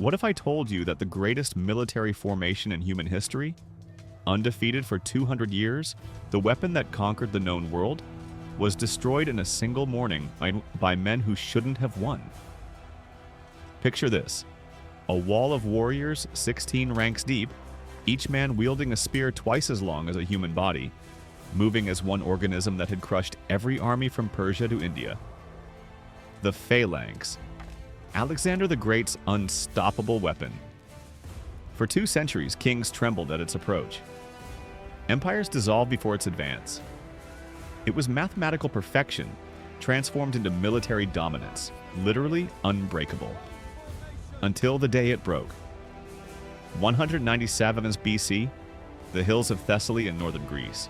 What if I told you that the greatest military formation in human history, undefeated for 200 years, the weapon that conquered the known world, was destroyed in a single morning by men who shouldn't have won? Picture this: a wall of warriors 16 ranks deep, each man wielding a spear twice as long as a human body, moving as one organism that had crushed every army from Persia to India. The Phalanx, Alexander the Great's unstoppable weapon. For 2 centuries, kings trembled at its approach. Empires dissolved before its advance. It was mathematical perfection, transformed into military dominance, literally unbreakable. Until the day it broke. 197 BC, the hills of Thessaly in northern Greece.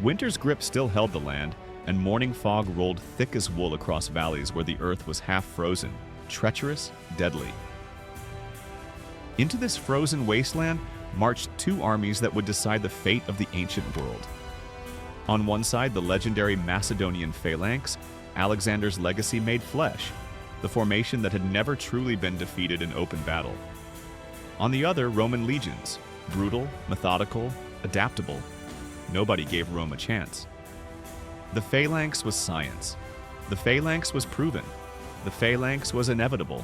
Winter's grip still held the land, and morning fog rolled thick as wool across valleys where the earth was half frozen, treacherous, deadly. Into this frozen wasteland marched 2 armies that would decide the fate of the ancient world. On one side, the legendary Macedonian Phalanx, Alexander's legacy made flesh, the formation that had never truly been defeated in open battle. On the other, Roman legions, brutal, methodical, adaptable. Nobody gave Rome a chance. The Phalanx was science. The Phalanx was proven. The Phalanx was inevitable.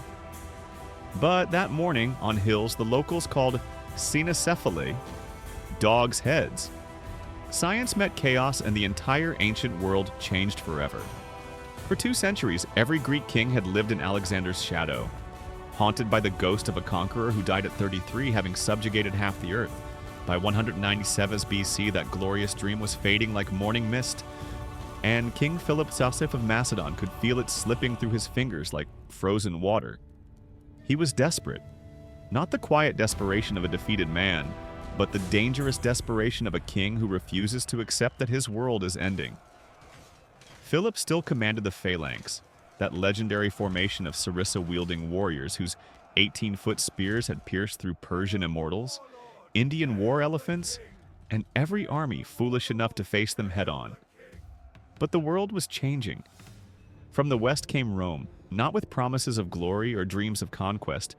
But that morning, on hills the locals called Cynoscephalae, dogs' heads, science met chaos and the entire ancient world changed forever. For 2 centuries, every Greek king had lived in Alexander's shadow, haunted by the ghost of a conqueror who died at 33, having subjugated half the earth. By 197 BC, that glorious dream was fading like morning mist, and King Philip Sassif of Macedon could feel it slipping through his fingers like frozen water. He was desperate. Not the quiet desperation of a defeated man, but the dangerous desperation of a king who refuses to accept that his world is ending. Philip still commanded the Phalanx, that legendary formation of sarissa-wielding warriors whose 18-foot spears had pierced through Persian immortals, Indian war elephants, and every army foolish enough to face them head-on. But the world was changing. From the west came Rome, not with promises of glory or dreams of conquest,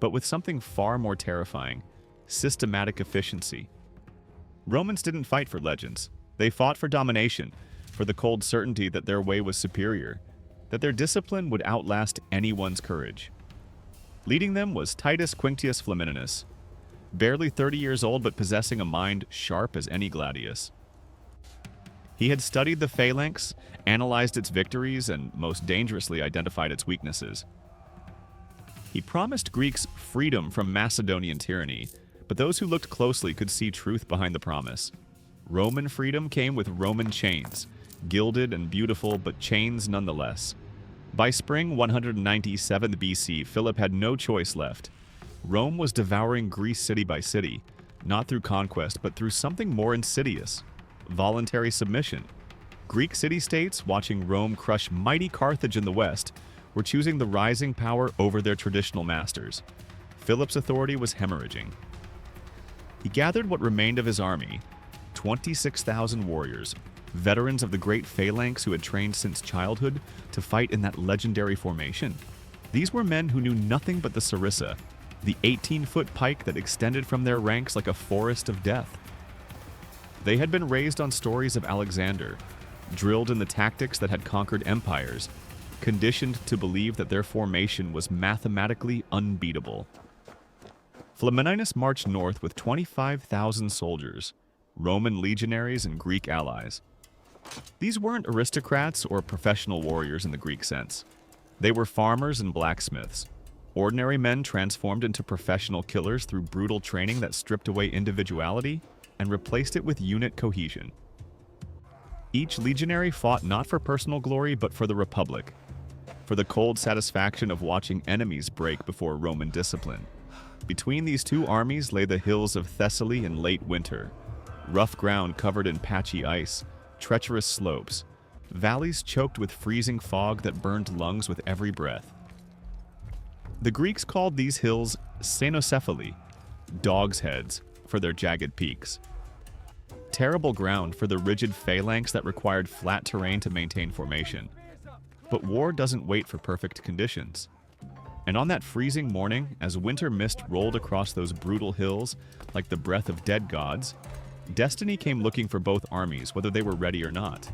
but with something far more terrifying: systematic efficiency. Romans didn't fight for legends. They fought for domination, for the cold certainty that their way was superior, that their discipline would outlast anyone's courage. Leading them was Titus Quinctius Flamininus, barely 30 years old but possessing a mind sharp as any gladius. He had studied the Phalanx, analyzed its victories, and most dangerously identified its weaknesses. He promised Greeks freedom from Macedonian tyranny, but those who looked closely could see truth behind the promise. Roman freedom came with Roman chains, gilded and beautiful, but chains nonetheless. By spring 197 BC, Philip had no choice left. Rome was devouring Greece city by city, not through conquest, but through something more insidious: voluntary submission. Greek city-states, watching Rome crush mighty Carthage in the west, were choosing the rising power over their traditional masters. Philip's authority was hemorrhaging. He gathered what remained of his army, 26,000 warriors, veterans of the great Phalanx who had trained since childhood to fight in that legendary formation. These were men who knew nothing but the sarissa, the 18-foot pike that extended from their ranks like a forest of death. They had been raised on stories of Alexander, drilled in the tactics that had conquered empires, conditioned to believe that their formation was mathematically unbeatable. Flamininus marched north with 25,000 soldiers, Roman legionaries and Greek allies. These weren't aristocrats or professional warriors in the Greek sense. They were farmers and blacksmiths, ordinary men transformed into professional killers through brutal training that stripped away individuality and replaced it with unit cohesion. Each legionary fought not for personal glory but for the Republic, for the cold satisfaction of watching enemies break before Roman discipline. Between these 2 armies lay the hills of Thessaly in late winter, rough ground covered in patchy ice, treacherous slopes, valleys choked with freezing fog that burned lungs with every breath. The Greeks called these hills Cynoscephalae, dogs' heads, for their jagged peaks. Terrible ground for the rigid phalanx that required flat terrain to maintain formation. But war doesn't wait for perfect conditions. And on that freezing morning, as winter mist rolled across those brutal hills like the breath of dead gods, destiny came looking for both armies, whether they were ready or not.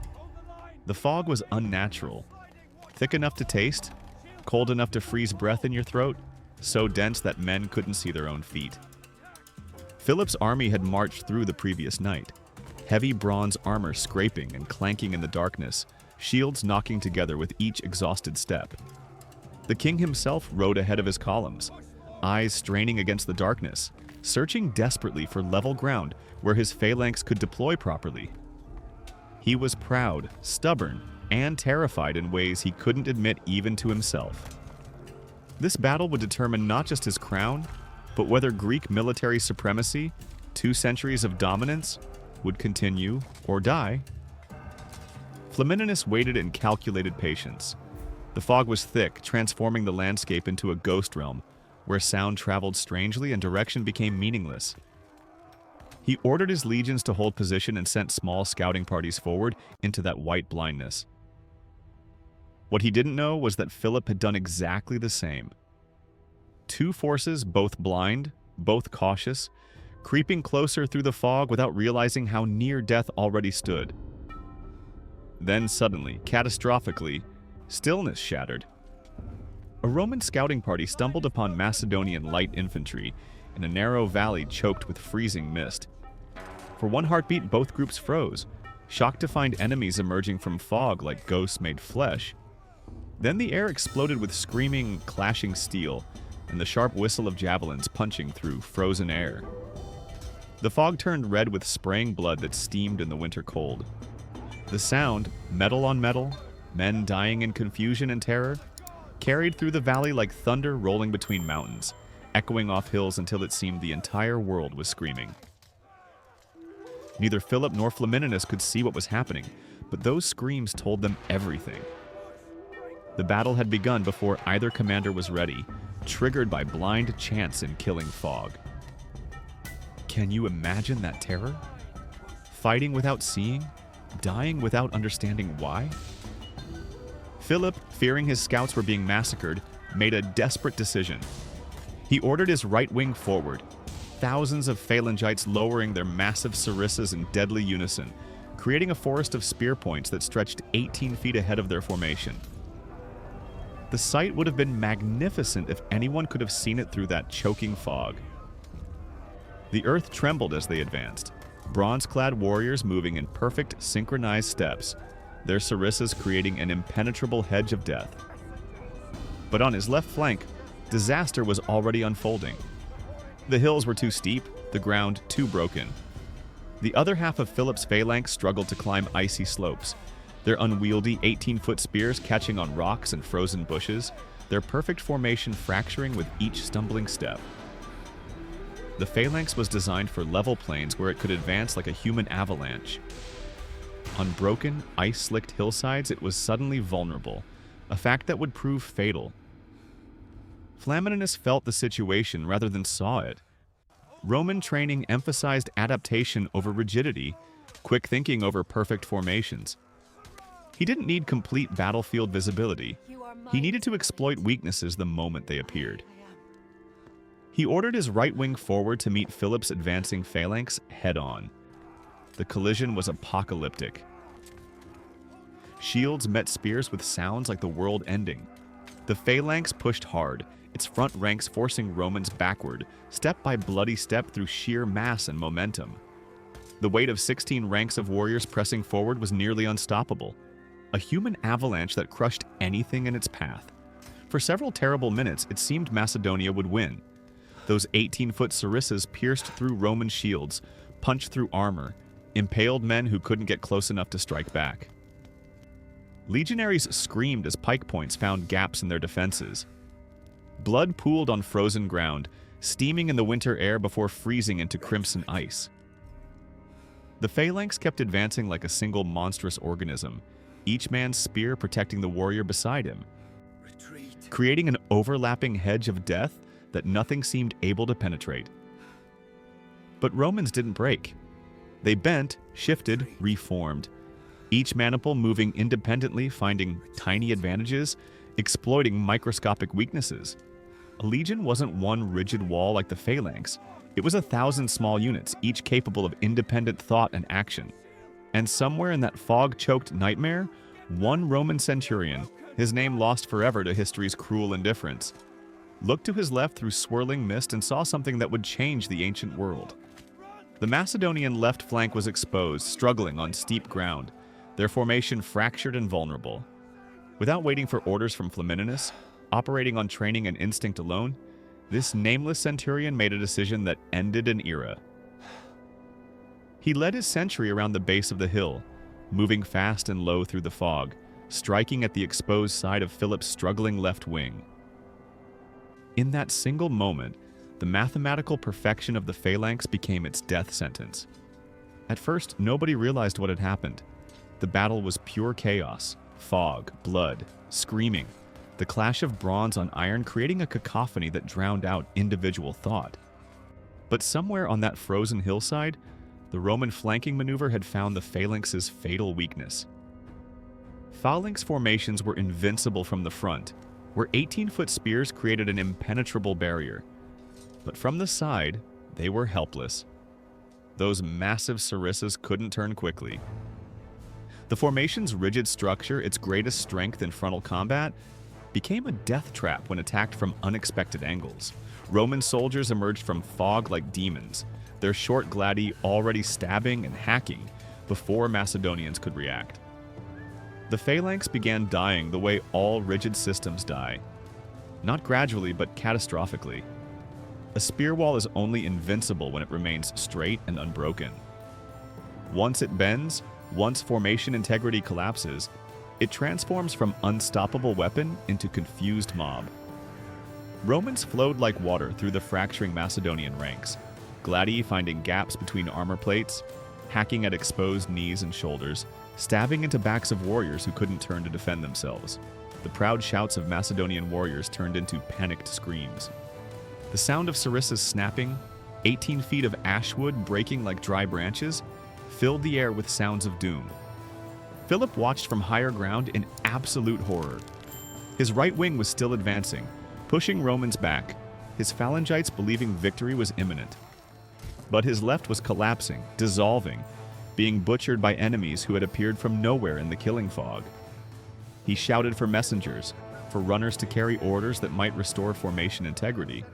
The fog was unnatural, thick enough to taste, cold enough to freeze breath in your throat, so dense that men couldn't see their own feet. Philip's army had marched through the previous night, heavy bronze armor scraping and clanking in the darkness, shields knocking together with each exhausted step. The king himself rode ahead of his columns, eyes straining against the darkness, searching desperately for level ground where his phalanx could deploy properly. He was proud, stubborn, and terrified in ways he couldn't admit even to himself. This battle would determine not just his crown, but whether Greek military supremacy, 2 centuries of dominance, would continue or die. Flamininus waited in calculated patience. The fog was thick, transforming the landscape into a ghost realm, where sound traveled strangely and direction became meaningless. He ordered his legions to hold position and sent small scouting parties forward into that white blindness. What he didn't know was that Philip had done exactly the same. 2 forces, both blind, both cautious, creeping closer through the fog without realizing how near death already stood. Then suddenly, catastrophically, stillness shattered. A Roman scouting party stumbled upon Macedonian light infantry in a narrow valley choked with freezing mist. For one heartbeat, both groups froze, shocked to find enemies emerging from fog like ghosts made flesh. Then the air exploded with screaming, clashing steel, and the sharp whistle of javelins punching through frozen air. The fog turned red with spraying blood that steamed in the winter cold. The sound, metal on metal, men dying in confusion and terror, carried through the valley like thunder rolling between mountains, echoing off hills until it seemed the entire world was screaming. Neither Philip nor Flamininus could see what was happening, but those screams told them everything. The battle had begun before either commander was ready, triggered by blind chance in killing fog. Can you imagine that terror? Fighting without seeing, dying without understanding why? Philip, fearing his scouts were being massacred, made a desperate decision. He ordered his right wing forward, thousands of phalangites lowering their massive sarissas in deadly unison, creating a forest of spear points that stretched 18 feet ahead of their formation. The sight would have been magnificent if anyone could have seen it through that choking fog. The earth trembled as they advanced, bronze-clad warriors moving in perfect synchronized steps, their sarissas creating an impenetrable hedge of death. But on his left flank, disaster was already unfolding. The hills were too steep, the ground too broken. The other half of Philip's phalanx struggled to climb icy slopes, their unwieldy 18-foot spears catching on rocks and frozen bushes, their perfect formation fracturing with each stumbling step. The phalanx was designed for level plains where it could advance like a human avalanche. On broken, ice-slicked hillsides, it was suddenly vulnerable, a fact that would prove fatal. Flamininus felt the situation rather than saw it. Roman training emphasized adaptation over rigidity, quick thinking over perfect formations. He didn't need complete battlefield visibility. He needed to exploit weaknesses the moment they appeared. He ordered his right wing forward to meet Philip's advancing phalanx head-on. The collision was apocalyptic. Shields met spears with sounds like the world ending. The phalanx pushed hard, its front ranks forcing Romans backward, step by bloody step through sheer mass and momentum. The weight of 16 ranks of warriors pressing forward was nearly unstoppable. A human avalanche that crushed anything in its path. For several terrible minutes, it seemed Macedonia would win. Those 18-foot sarissas pierced through Roman shields, punched through armor, impaled men who couldn't get close enough to strike back. Legionaries screamed as pike points found gaps in their defenses. Blood pooled on frozen ground, steaming in the winter air before freezing into crimson ice. The phalanx kept advancing like a single monstrous organism, each man's spear protecting the warrior beside him, creating an overlapping hedge of death that nothing seemed able to penetrate. But Romans didn't break. They bent, shifted, reformed, each maniple moving independently, finding tiny advantages, exploiting microscopic weaknesses. A legion wasn't one rigid wall like the Phalanx. It was 1,000 small units, each capable of independent thought and action. And somewhere in that fog-choked nightmare, one Roman centurion, his name lost forever to history's cruel indifference, looked to his left through swirling mist and saw something that would change the ancient world. The Macedonian left flank was exposed, struggling on steep ground, their formation fractured and vulnerable. Without waiting for orders from Flamininus, operating on training and instinct alone, this nameless centurion made a decision that ended an era. He led his century around the base of the hill, moving fast and low through the fog, striking at the exposed side of Philip's struggling left wing. In that single moment, the mathematical perfection of the Phalanx became its death sentence. At first, nobody realized what had happened. The battle was pure chaos, fog, blood, screaming, the clash of bronze on iron creating a cacophony that drowned out individual thought. But somewhere on that frozen hillside, the Roman flanking maneuver had found the Phalanx's fatal weakness. Phalanx formations were invincible from the front, where 18-foot spears created an impenetrable barrier. But from the side, they were helpless. Those massive sarissas couldn't turn quickly. The formation's rigid structure, its greatest strength in frontal combat, became a death trap when attacked from unexpected angles. Roman soldiers emerged from fog like demons, their short gladi already stabbing and hacking before Macedonians could react. The Phalanx began dying the way all rigid systems die. Not gradually, but catastrophically. A spear wall is only invincible when it remains straight and unbroken. Once it bends, once formation integrity collapses, it transforms from unstoppable weapon into confused mob. Romans flowed like water through the fracturing Macedonian ranks, gladi finding gaps between armor plates, hacking at exposed knees and shoulders, stabbing into backs of warriors who couldn't turn to defend themselves. The proud shouts of Macedonian warriors turned into panicked screams. The sound of sarissas snapping, 18 feet of ashwood breaking like dry branches, filled the air with sounds of doom. Philip watched from higher ground in absolute horror. His right wing was still advancing, pushing Romans back, his phalangites believing victory was imminent. But his left was collapsing, dissolving, being butchered by enemies who had appeared from nowhere in the killing fog. He shouted for messengers, for runners to carry orders that might restore formation integrity.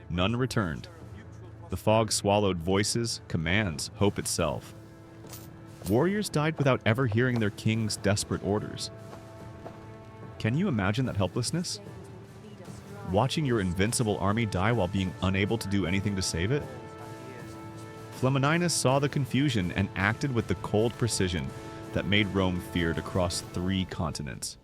None returned. The fog swallowed voices, commands, hope itself. Warriors died without ever hearing their king's desperate orders. Can you imagine that helplessness? Watching your invincible army die while being unable to do anything to save it? Flamininus saw the confusion and acted with the cold precision that made Rome feared across 3 continents.